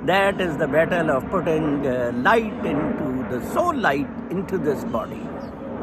That is the battle of putting light into the soul light into this body.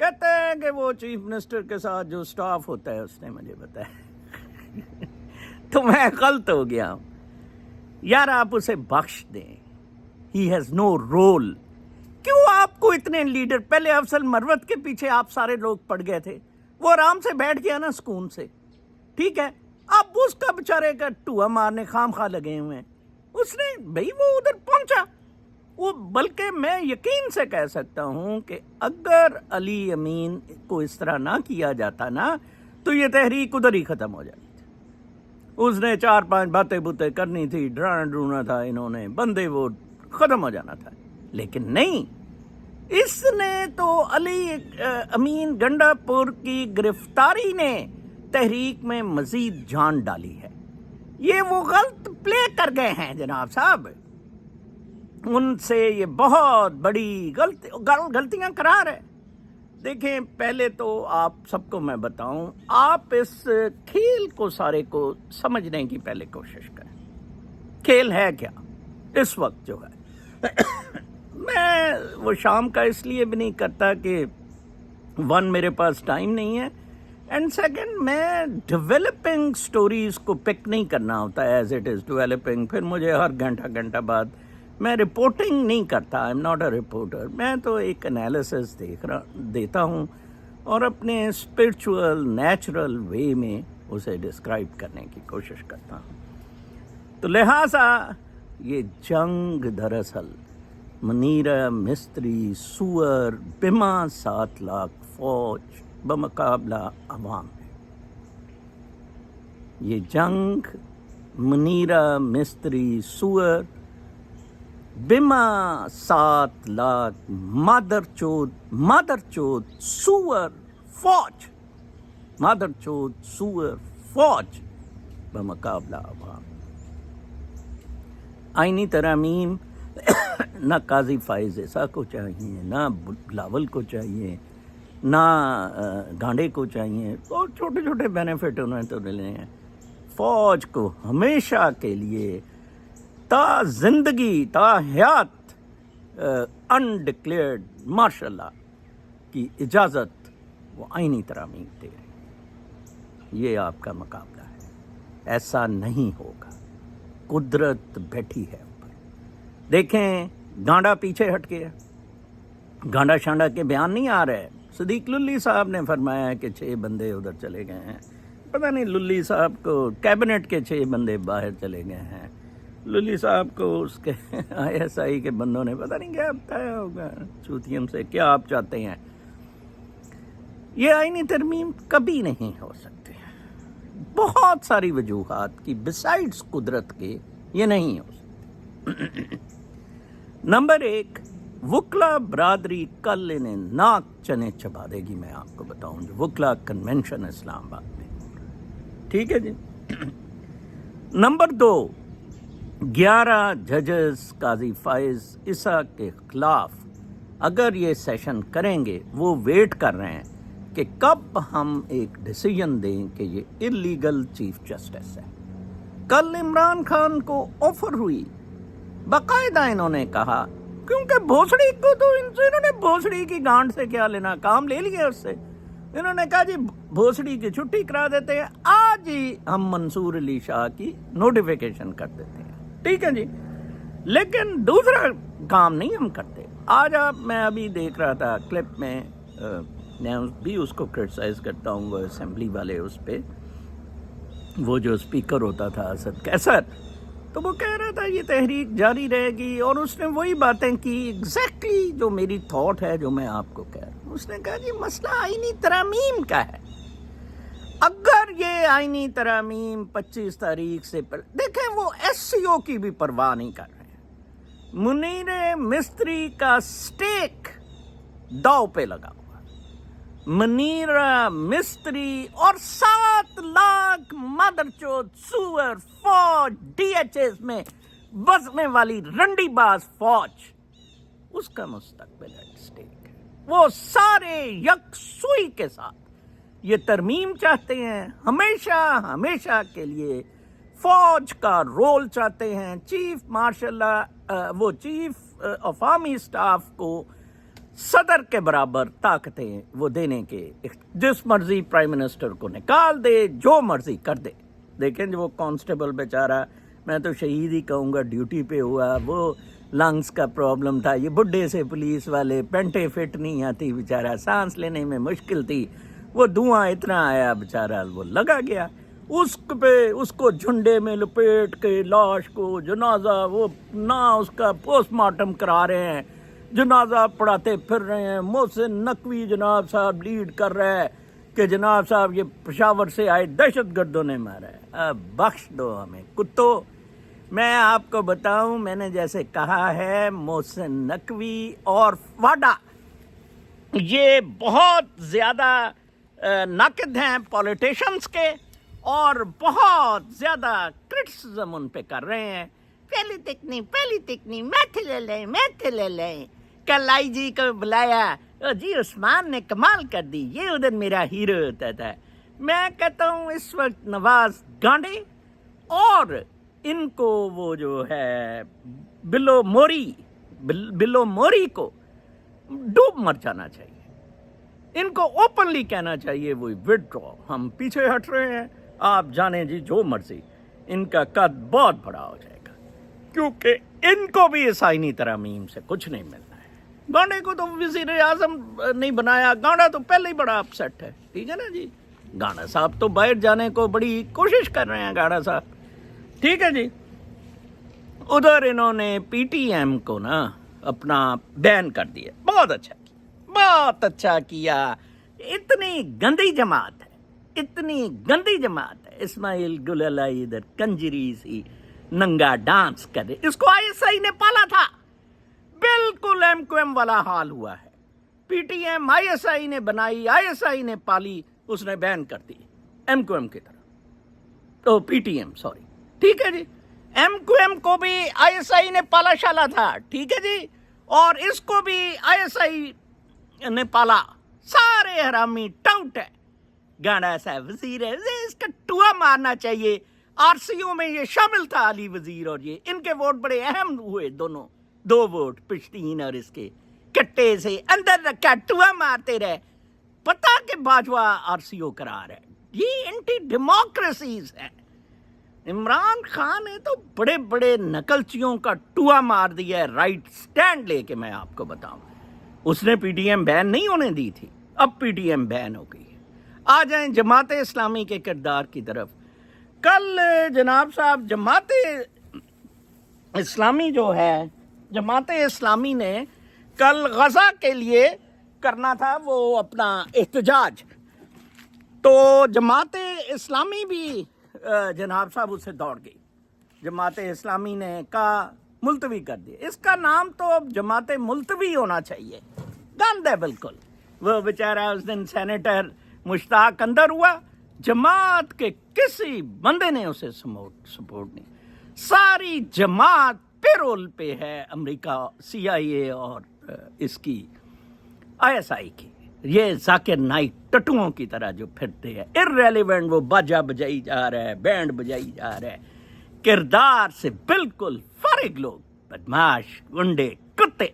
کہتے ہیں کہ وہ chief minister کے ساتھ جو سٹاف ہوتا ہے اس نے مجھے بتایا تو میں غلط ہو گیا ہوں. یار آپ اسے بخش دیں, ہی ہیز نو رول. کیوں آپ کو اتنے لیڈر, پہلے افضل مروت کے پیچھے آپ سارے لوگ پڑ گئے تھے, وہ آرام سے بیٹھ گیا نا سکون سے, ٹھیک ہے. اب اس کا بیچارے کا ٹوہا مارنے خام خواہ لگے ہوئے ہیں. اس نے بھائی وہ ادھر پہنچا, وہ بلکہ میں یقین سے کہہ سکتا ہوں کہ اگر علی امین کو اس طرح نہ کیا جاتا نا تو یہ تحریک ادھر ہی ختم ہو جاتی تھی. اس نے 4-5 باتیں کرنی تھی, ڈرانا ڈرونا تھا, انہوں نے بندے وہ ختم ہو جانا تھا. لیکن نہیں, اس نے تو علی امین گنڈا پور کی گرفتاری نے تحریک میں مزید جان ڈالی ہے. یہ وہ غلط پلے کر گئے ہیں جناب صاحب, ان سے یہ بہت بڑی غلطیاں قرار ہے. دیکھیں پہلے تو آپ سب کو میں بتاؤں, آپ اس کھیل کو سارے کو سمجھنے کی پہلے کوشش کریں. کھیل ہے کیا اس وقت جو ہے میں وہ شام کا اس لیے بھی نہیں کرتا کہ ون میرے پاس ٹائم نہیں ہے, اینڈ سیکنڈ میں ڈیولپنگ سٹوریز کو پک نہیں کرنا ہوتا ہے ایز اٹ از ڈیولپنگ. پھر مجھے ہر گھنٹہ بعد میں رپورٹنگ نہیں کرتا, I am not a reporter. میں تو ایک انالیسس دیتا ہوں اور اپنے اسپرچول نیچرل وے میں اسے ڈسکرائب کرنے کی کوشش کرتا ہوں. تو لہٰذا یہ جنگ دراصل منیرہ مستری سور بما 7 لاکھ فوج بمقابلہ عوام ہے. یہ جنگ منیرہ مستری سور بما 7 لاکھ مادر چود سور فوج بمقابلہ عوام. آئینی ترامیم نہ قاضی فائز عیسیٰ کو چاہیے, نہ بلاول کو چاہیے, نہ گانڈے کو چاہیے. اور چھوٹے چھوٹے بینیفٹ انہیں تو ملے ہیں. فوج کو ہمیشہ کے لیے تا زندگی تا حیات انڈکلیئرڈ مارشل لا کی اجازت وہ آئینی ترامیم دے رہے ہیں. یہ آپ کا مقابلہ ہے, ایسا نہیں ہوگا. قدرت بیٹھی ہے اوپر. دیکھیں گانڈا پیچھے ہٹ گیا, گانڈا شانڈا کے بیان نہیں آ رہے. صدیق للی صاحب نے فرمایا ہے کہ 6 بندے ادھر چلے گئے ہیں. پتہ نہیں للی صاحب کو کیبنٹ کے 6 بندے باہر چلے گئے ہیں. للی صاحب کو اس کے ISI کے بندوں نے پتہ نہیں کیا بتایا ہوگا چوتھیم سے. کیا آپ چاہتے ہیں؟ یہ آئینی ترمیم کبھی نہیں ہو سکتے. بہت ساری وجوہات کی بسائڈز قدرت کے یہ نہیں ہو سکتے. نمبر 1, وکلا برادری کل انہیں ناک چنے چبا دے گی. میں آپ کو بتاؤں جو وکلا کنونشن اسلام آباد میں, ٹھیک ہے جی. نمبر 2, 11 ججز قاضی فائز عیسیٰ کے خلاف اگر یہ سیشن کریں گے, وہ ویٹ کر رہے ہیں کہ کب ہم ایک ڈیسیجن دیں کہ یہ اللیگل چیف جسٹس ہے. کل عمران خان کو آفر ہوئی, باقاعدہ انہوں نے کہا, کیونکہ بھوسڑی کو تو انہوں نے بھوسڑی کی گانٹ سے کیا لینا, کام لے لیا اس سے. انہوں نے کہا جی بھوسڑی کی چھٹی کرا دیتے ہیں, آج ہی ہم منصور علی شاہ کی نوٹیفیکیشن کر دیتے ہیں, ٹھیک ہے جی. لیکن دوسرا کام نہیں ہم کرتے. آج میں ابھی دیکھ رہا تھا کلپ میں, میں بھی اس کو کرٹیسائز کرتا ہوں, وہ اسمبلی والے اس پہ, وہ جو اسپیکر ہوتا تھا اسد کیسر, تو وہ کہہ رہا تھا یہ تحریک جاری رہے گی, اور اس نے وہی باتیں کی ایگزیکٹلی جو میری تھاٹ ہے, جو میں آپ کو کہہ رہا ہوں. اس نے کہا جی مسئلہ آئینی ترامیم کا ہے. اگر یہ آئینی ترامیم 25 تاریخ سے دیکھیں, وہ SCO کی بھی پرواہ نہیں کر رہے ہیں. منیر مستری کا سٹیک داؤ پہ لگا ہوا. منیرہ مستری اور 7 لاکھ مادر چود سور فوج DHS میں بسنے والی رنڈی باز فوج, اس کا مستقبل ایٹ سٹیک ہے. وہ سارے یکسوئی کے ساتھ یہ ترمیم چاہتے ہیں, ہمیشہ کے لیے فوج کا رول چاہتے ہیں. چیف مارشل وہ چیف آف آرمی اسٹاف کو صدر کے برابر طاقتیں وہ دینے کے، جس مرضی پرائم منسٹر کو نکال دے، جو مرضی کر دے. دیکھیں جو وہ کانسٹیبل بیچارہ، میں تو شہید ہی کہوں گا، ڈیوٹی پہ ہوا، وہ لنگس کا پرابلم تھا. یہ بڈھے سے پولیس والے پینٹیں فٹ نہیں آتی، بیچارہ سانس لینے میں مشکل تھی، وہ دھواں اتنا آیا بیچارہ وہ لگا گیا. اس کو جھنڈے میں لپیٹ کے لاش کو جنازہ، وہ نہ اس کا پوسٹ مارٹم کرا رہے ہیں، جنازہ پڑھاتے پھر رہے ہیں. محسن نقوی جناب صاحب لیڈ کر رہا ہے کہ جناب صاحب یہ پشاور سے آئے دہشت گردوں نے مارا ہے. اب بخش دو ہمیں کتو. میں آپ کو بتاؤں، میں نے جیسے کہا ہے، محسن نقوی اور واڈا یہ بہت زیادہ ناقد ہیں پولیٹیشنز کے، اور بہت زیادہ کرٹیسزم ان پہ کر رہے ہیں. پہلی تکنی میتھ لے لیں. کل آئی جی کو بلایا، جی عثمان نے کمال کر دی، یہ ادھر میرا ہیرو ہوتا تھا. میں کہتا ہوں اس وقت نواز گانڈے اور ان کو وہ جو ہے بلو موری کو ڈوب مر جانا چاہیے. ان کو اوپنلی کہنا چاہیے وہ وڈرا، ہم پیچھے ہٹ رہے ہیں، آپ جانیں جی جو مرضی. ان کا قد بہت بڑا ہو جائے گا، کیونکہ ان کو بھی اس آئینی ترامیم سے کچھ نہیں ملنا ہے. گانڈے کو تو وزیر اعظم نہیں بنایا، گانڈا تو پہلے ہی بڑا اپسیٹ ہے. ٹھیک ہے نا جی، گانڈا صاحب تو باہر جانے کو بڑی کوشش کر رہے ہیں گانڈا صاحب. ٹھیک ہے جی. ادھر انہوں نے پی ٹی ایم کو نا اپنا بین کر دیا. بہت اچھا کیا. اتنی گندی جماعت ہے. اسماعیل گل علائی ادھر کنجری سی ننگا ڈانس کر رہے. اس کو آئی ایس آئی نے پالا تھا. بالکل ایم کیو ایم والا حال ہوا ہے. P T M I S I نے بنائی، آئی ایس آئی نے پالی، اس نے بین کر دی ایم کیو ایم کی طرح. تو پی ٹی ایم سوری. ٹھیک ہے جی. ایم کیو ایم کو بھی آئی ایس آئی نے پالا شالا تھا. ٹھیک ہے جی. اور اس کو بھی آئی ایس آئی نے پالا. سارے حرامی ٹاؤٹ ہے. گانڈا صاحب وزیر ہے، اس کا ٹوا مارنا چاہیے. آر سی او میں یہ شامل تھا علی وزیر، اور یہ ان کے ووٹ بڑے اہم ہوئے. دو ووٹ پشتین اور اس کے کٹے سے اندر رکھا، ٹوا مارتے رہے. پتا کہ باجوہ آر سی او قرار ہے. یہ اینٹی ڈیموکریسیز ہے. عمران خان نے تو بڑے بڑے نقلچیوں کا ٹوا مار دیا ہے رائٹ سٹینڈ لے کے. میں آپ کو بتاؤں، اس نے پی ٹی ایم بین نہیں ہونے دی تھی، اب پی ٹی ایم بین ہو گئی ہے. آ جائیں جماعت اسلامی کے کردار کی طرف. کل جناب صاحب جماعت اسلامی نے کل غزہ کے لیے کرنا تھا وہ اپنا احتجاج. تو جماعت اسلامی بھی جناب صاحب اس سے دوڑ گئی. جماعت اسلامی نے کہا ملتوی کر دیا. اس کا نام تو اب جماعت ملتوی ہونا چاہیے. گند ہے بالکل. وہ بیچارہ اس دن سینیٹر مشتاق اندر ہوا، جماعت کے کسی بندے نے اسے سپورٹ نہیں. ساری جماعت پیرول پہ ہے امریکہ، سی آئی اے اور اس کی آئی ایس آئی کی. یہ ذاکر نائک ٹٹوؤں کی طرح جو پھرتے ہیں ارریلیونٹ، وہ باجا بجائی جا رہا ہے، بینڈ بجائی جا رہا ہے. کردار سے بالکل فارغ لوگ، بدماش، گنڈے، کتے.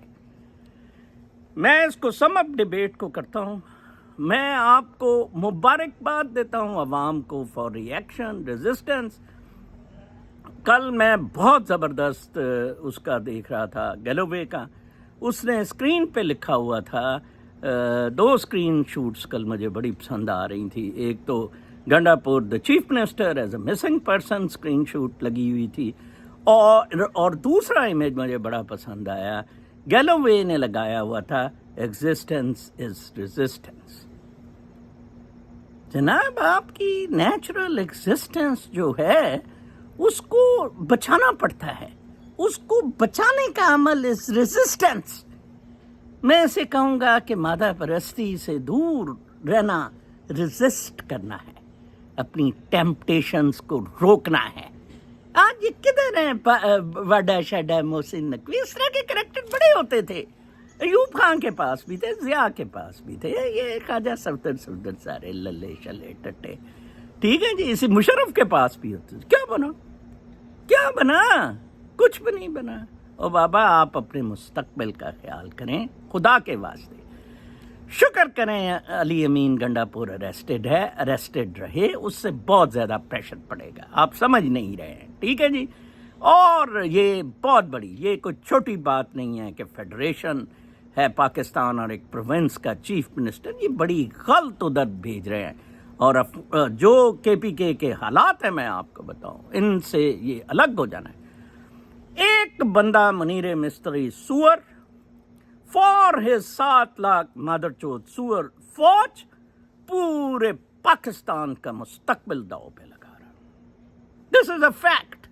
میں اس کو سم اپ ڈیبیٹ کو کرتا ہوں. میں آپ کو مبارکباد دیتا ہوں عوام کو فار ریئیکشن، ریزسٹنس. کل میں بہت زبردست اس کا دیکھ رہا تھا گیلووے کا. اس نے اسکرین پہ لکھا ہوا تھا، دو اسکرین شوٹس کل مجھے بڑی پسند آ رہی تھی. ایک تو Gandapur the chief minister as a missing person screenshot شوٹ لگی ہوئی تھی، اور دوسرا امیج مجھے بڑا پسند آیا، گیلووے نے لگایا ہوا تھا ایگزسٹنس از ریزسٹنس. جناب آپ کی نیچرل ایگزسٹنس جو ہے اس کو بچانا پڑتا ہے. اس کو بچانے کا عمل از ریزسٹنس. میں اسے کہوں گا کہ مادہ پرستی سے دور رہنا، ریزسٹ کرنا ہے، اپنی ٹیمپٹیشنز کو روکنا ہے. آج یہ کدھر ہیں واڈا شاڈا محسن نقوی؟ اس طرح کے کریکٹر بڑے ہوتے تھے. ایوب خان کے پاس بھی تھے، ضیاء کے پاس بھی تھے، یہ خواجہ صفدر سارے للے شلے ٹٹے. ٹھیک ہے جی. اسی مشرف کے پاس بھی ہوتے تھے. کیا بنا؟ کچھ بھی نہیں بنا. اور بابا آپ اپنے مستقبل کا خیال کریں خدا کے واسطے. شکر کریں علی امین گنڈا پور اریسٹڈ رہے, اس سے بہت زیادہ پریشر پڑے گا, آپ سمجھ نہیں رہے ہیں, ٹھیک ہے جی. اور یہ بہت بڑی, یہ کوئی چھوٹی بات نہیں ہے کہ فیڈریشن ہے پاکستان اور ایک پروونس کا چیف منسٹر یہ بڑی غلط ادھر بھیج رہے ہیں. اور جو کے پی کے حالات ہیں میں آپ کو بتاؤں, ان سے یہ الگ ہو جانا ہے. ایک بندہ منیر مستری سور فار ہز 7 لاکھ مادر چوت سور فوج پورے پاکستان کا مستقبل داؤ پہ لگا رہا. دس از a fact,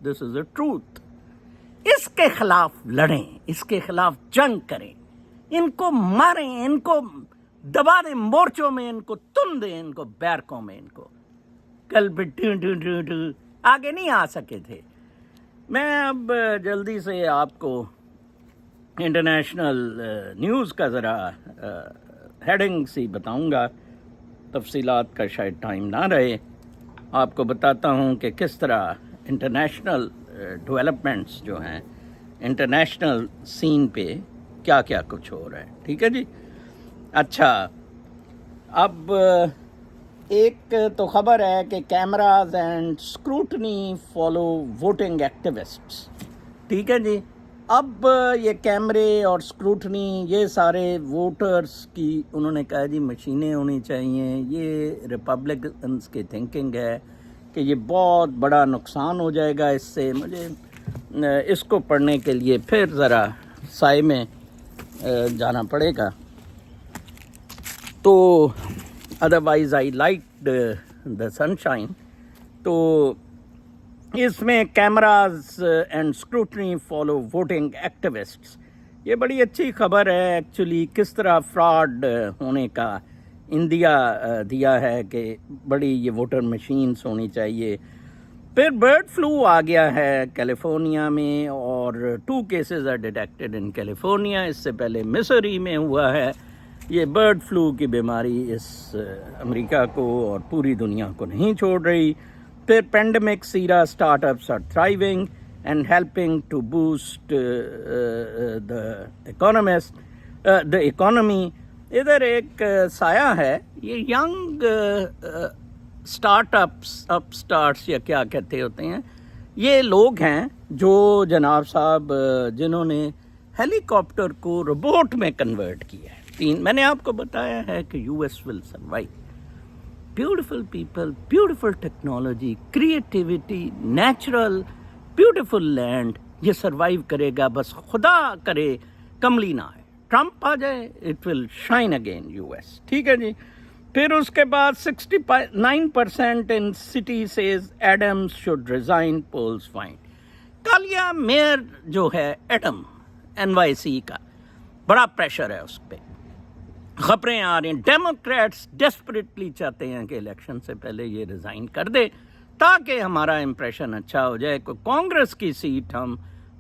this is a truth. اس کے خلاف لڑیں, اس کے خلاف جنگ کریں, ان کو ماریں, ان کو دبا دیں مورچوں میں, ان کو تن دیں, ان کو بیرکوں میں, ان کو کل بھی آگے نہیں آ سکے تھے. میں اب جلدی سے آپ کو انٹرنیشنل نیوز کا ذرا ہیڈنگ سی بتاؤں گا, تفصیلات کا شاید ٹائم نہ رہے. آپ کو بتاتا ہوں کہ کس طرح انٹرنیشنل ڈیولپمنٹس جو ہیں انٹرنیشنل سین پہ کیا کیا کچھ ہو رہا ہے, ٹھیک ہے جی. اچھا, اب ایک تو خبر ہے کہ cameras and scrutiny follow voting activists, ٹھیک ہے جی. اب یہ کیمرے اور اسکروٹنی یہ سارے ووٹرز کی انہوں نے کہا جی مشینیں ہونی چاہیے. یہ ریپبلکنس کی تھنکنگ ہے کہ یہ بہت بڑا نقصان ہو جائے گا اس سے. مجھے اس کو پڑھنے کے لیے پھر ذرا سائے میں جانا پڑے گا. تو otherwise I like the sunshine. تو اس میں cameras and scrutiny follow voting activists, یہ بڑی اچھی خبر ہے ایکچولی. کس طرح فراڈ ہونے کا دیا ہے کہ بڑی یہ ووٹر مشینز ہونی چاہیے. پھر برڈ فلو آ گیا ہے کیلیفورنیا میں, اور 2 cases are detected in California. اس سے پہلے مصری میں ہوا ہے. یہ برڈ فلو کی بیماری اس امریکہ کو اور پوری دنیا کو نہیں چھوڑ رہی. پھر pandemic era start ups are thriving and helping to boost the economy. ادھر ایک سایہ ہے, یہ ینگ اسٹارٹ اپس یا کیا کہتے ہوتے ہیں, یہ لوگ ہیں جو جناب صاحب جنہوں نے ہیلی کاپٹر کو روبوٹ میں کنورٹ کیا ہے. میں نے آپ کو بتایا ہے کہ U S will survive. Beautiful people, beautiful technology, creativity, natural beautiful land, یہ سروائیو کرے گا. بس خدا کرے کملی نہ آئے, ٹرمپ آ جائے, it will shine again US, ٹھیک ہے جی. پھر اس کے بعد 69% in city says Adams should resign, polls find. کالیا میئر جو ہے ایڈم NYC کا, بڑا پریشر ہے اس پہ, خبریں آ رہی ہیں. ڈیموکریٹس ڈیسپریٹلی چاہتے ہیں کہ الیکشن سے پہلے یہ ریزائن کر دے تاکہ ہمارا امپریشن اچھا ہو جائے. کانگریس کی سیٹ ہم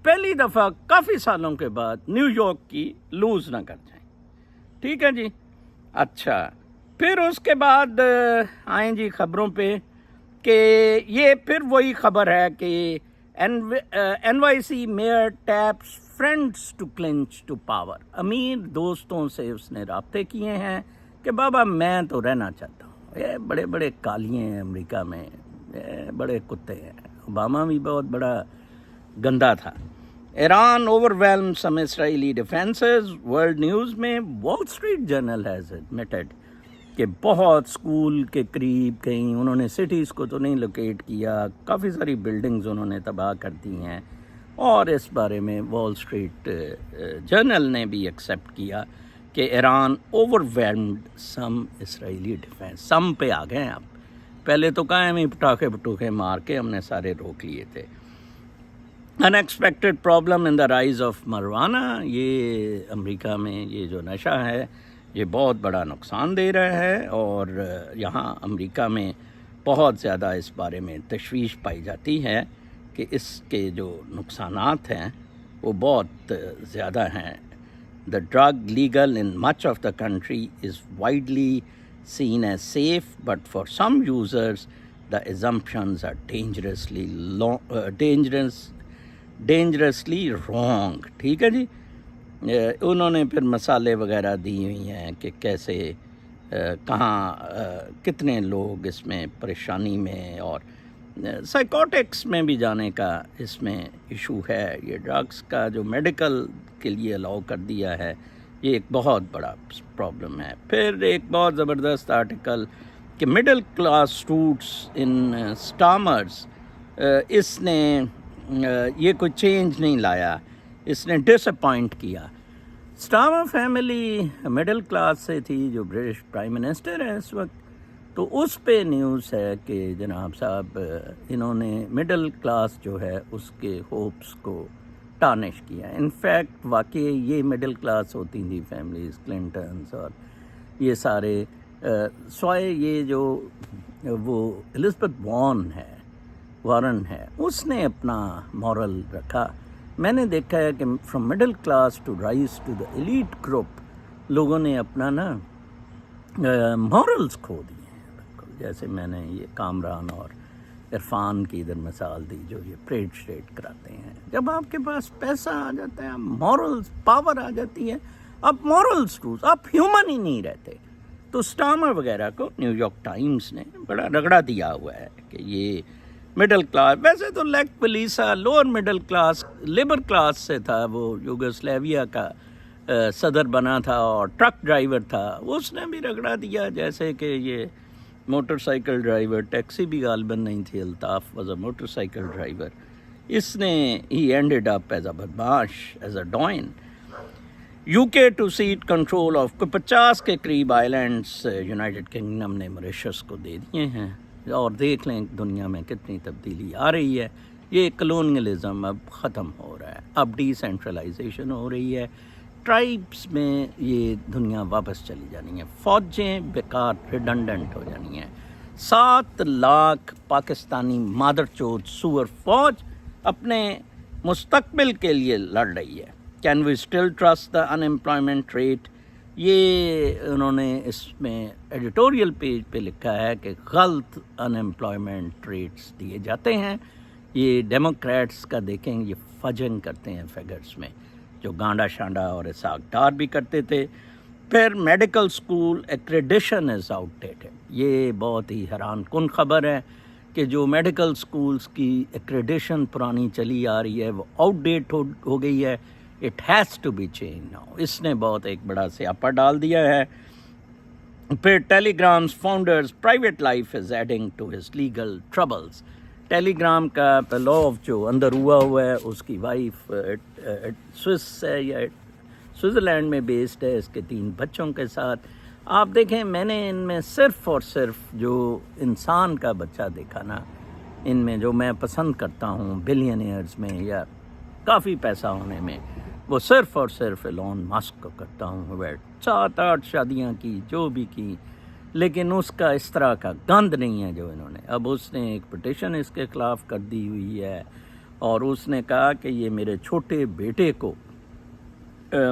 پہلی دفعہ کافی سالوں کے بعد نیو یارک کی لوز نہ کر جائیں, ٹھیک ہے جی. اچھا, پھر اس کے بعد آئیں جی خبروں پہ کہ یہ پھر وہی خبر ہے کہ NYC mayor taps friends to clinch to power. امیر دوستوں سے اس نے رابطے کیے ہیں کہ بابا میں تو رہنا چاہتا ہوں. یہ بڑے بڑے کالیے ہیں امریکہ میں, بڑے کتے ہیں. اوباما بھی بہت بڑا گندا تھا. ایران اوور ویلم سم اسرائیلی ڈیفینسز. ورلڈ نیوز میں وال اسٹریٹ جرنل ہیز ایڈمیٹڈ کہ بہت اسکول کے قریب کہیں انہوں نے سٹیز کو تو نہیں لوکیٹ کیا, کافی ساری بلڈنگز انہوں نے تباہ کر دی ہیں. اور اس بارے میں وال اسٹریٹ جرنل نے بھی ایکسیپٹ کیا کہ ایران اوور ویلمڈ سم اسرائیلی ڈیفینس. سم پہ آ گئے ہیں اب, پہلے تو قائم ہی پٹاخے مار کے ہم نے سارے روک لیے تھے. Unexpected problem in the rise of marijuana. یہ امریکہ میں یہ جو نشہ ہے یہ بہت بڑا نقصان دے رہا ہے, اور یہاں امریکہ میں بہت زیادہ اس بارے میں تشویش پائی جاتی ہے کہ اس کے جو نقصانات ہیں وہ بہت زیادہ ہیں. The drug legal in much of the country is widely seen as safe, but for some users, the assumptions are dangerous dangerously wrong. ٹھیک ہے جی. انہوں نے پھر مسالے وغیرہ دی ہوئی ہیں کہ کیسے کہاں کتنے لوگ اس میں پریشانی میں اور سائیکوٹکس میں بھی جانے کا اس میں ایشو ہے. یہ ڈرگس کا جو میڈیکل کے لیے الاؤ کر دیا ہے یہ ایک بہت بڑا پرابلم ہے. پھر ایک بہت زبردست آرٹیکل کہ مڈل کلاس اسٹوڈنٹس ان اسٹامرز، اس نے یہ کوئی چینج نہیں لایا، اس نے ڈس اپوائنٹ کیا. اسٹامر فیملی مڈل کلاس سے تھی، جو برٹش پرائم منسٹر ہے اس وقت، تو اس پہ نیوز ہے کہ جناب صاحب انہوں نے مڈل کلاس جو ہے اس کے ہوپس کو ٹارنش کیا. انفیکٹ واقعی یہ مڈل کلاس ہوتی تھی فیملیز، کلنٹنز اور یہ سارے، سوائے یہ جو وہ الزبتھ وارن ہے اس نے اپنا مورل رکھا. میں نے دیکھا ہے کہ from middle class to rise to the elite group لوگوں نے اپنا نا مورلز کھو دیے ہیں بالکل. جیسے میں نے یہ کامران اور عرفان کی ادھر مثال دی جو یہ پریڈ شریڈ کراتے ہیں. جب آپ کے پاس پیسہ آ جاتا ہے، مورلز پاور آ جاتی ہے، آپ مورلز ٹوز، آپ ہیومن ہی نہیں رہتے. تو اسٹامر وغیرہ کو نیو یارک ٹائمز نے بڑا رگڑا دیا ہوا ہے کہ یہ مڈل کلاس، ویسے تو لیک پلیسا lower middle class labour class سے تھا، وہ یوگوسلیویا کا صدر بنا تھا اور ٹرک ڈرائیور تھا، اس نے بھی رگڑا دیا. جیسے کہ یہ موٹر سائیکل ڈرائیور، ٹیکسی بھی غالباً نہیں تھی، Altaf was a motorcycle driver, اس نے ہی اینڈڈ اپ ایز اے بدماش، ایز اے ڈوائن. UK to cede control of 50 کے قریب آئیلینڈس یونائٹڈ کنگڈم نے موریشس کو دے دیے ہیں. اور دیکھ لیں دنیا میں کتنی تبدیلی آ رہی ہے. یہ کلونیلزم اب ختم ہو رہا ہے، اب ڈی سینٹرلائزیشن ہو رہی ہے. ٹرائبس میں یہ دنیا واپس چلی جانی ہے، فوجیں بیکار ریڈنڈنٹ ہو جانی ہیں. 7 لاکھ پاکستانی مادر چوت سور فوج اپنے مستقبل کے لیے لڑ رہی ہے. Can we still trust the unemployment rate? یہ انہوں نے اس میں ایڈیٹوریل پیج پہ لکھا ہے کہ غلط ان امپلائمنٹ ریٹس دیے جاتے ہیں. یہ ڈیموکریٹس کا دیکھیں یہ فجنگ کرتے ہیں فگرز میں، جو گانڈا شانڈا اور اسحاق ڈار بھی کرتے تھے. پھر medical school accreditation is out dated. یہ بہت ہی حیران کن خبر ہے کہ جو میڈیکل اسکولس کی ایکریڈیشن پرانی چلی آ رہی ہے وہ آؤٹ ڈیٹ ہو گئی ہے. It has to be change now. اس نے بہت ایک بڑا سیاپا ڈال دیا ہے. پھر Telegram's founder's private life is adding to his legal troubles. Telegram کا پلوف جو اندر ہوا ہے، اس کی وائف سوئس ہے یا سوئٹزرلینڈ میں بیسڈ ہے، اس کے 3 بچوں کے ساتھ. آپ دیکھیں میں نے ان میں صرف اور صرف جو انسان کا بچہ دیکھا نا، ان میں جو میں پسند کرتا ہوں بلینئرز میں یا کافی پیسہ ہونے میں، وہ صرف اور صرف ایلون مسک کو کرتا ہوں. 7-8 شادیاں کی، جو بھی کی، لیکن اس کا اس طرح کا گند نہیں ہے جو انہوں نے. اب اس نے ایک پٹیشن اس کے خلاف کر دی ہوئی ہے اور اس نے کہا کہ یہ میرے چھوٹے بیٹے کو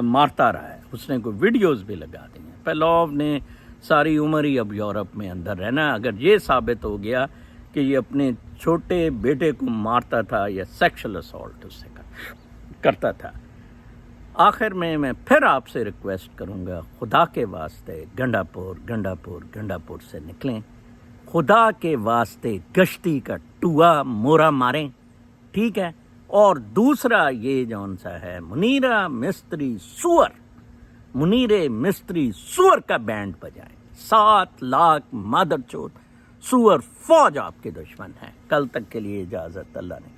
مارتا رہا ہے. اس نے کوئی ویڈیوز بھی لگا دی ہیں. پیلوو نے ساری عمر ہی اب یورپ میں اندر رہنا. اگر یہ ثابت ہو گیا کہ یہ اپنے چھوٹے بیٹے کو مارتا تھا یا سیکشل اسالٹ اس سے کرتا تھا. آخر میں پھر آپ سے ریکویسٹ کروں گا، خدا کے واسطے گنڈا پور سے نکلیں. خدا کے واسطے گشتی کا ٹوا مورا ماریں، ٹھیک ہے. اور دوسرا یہ جون سا ہے منیر مستری سور کا بینڈ بجائیں. 7 لاکھ مادر چوت سور فوج آپ کے دشمن ہیں. کل تک کے لیے اجازت، اللہ نے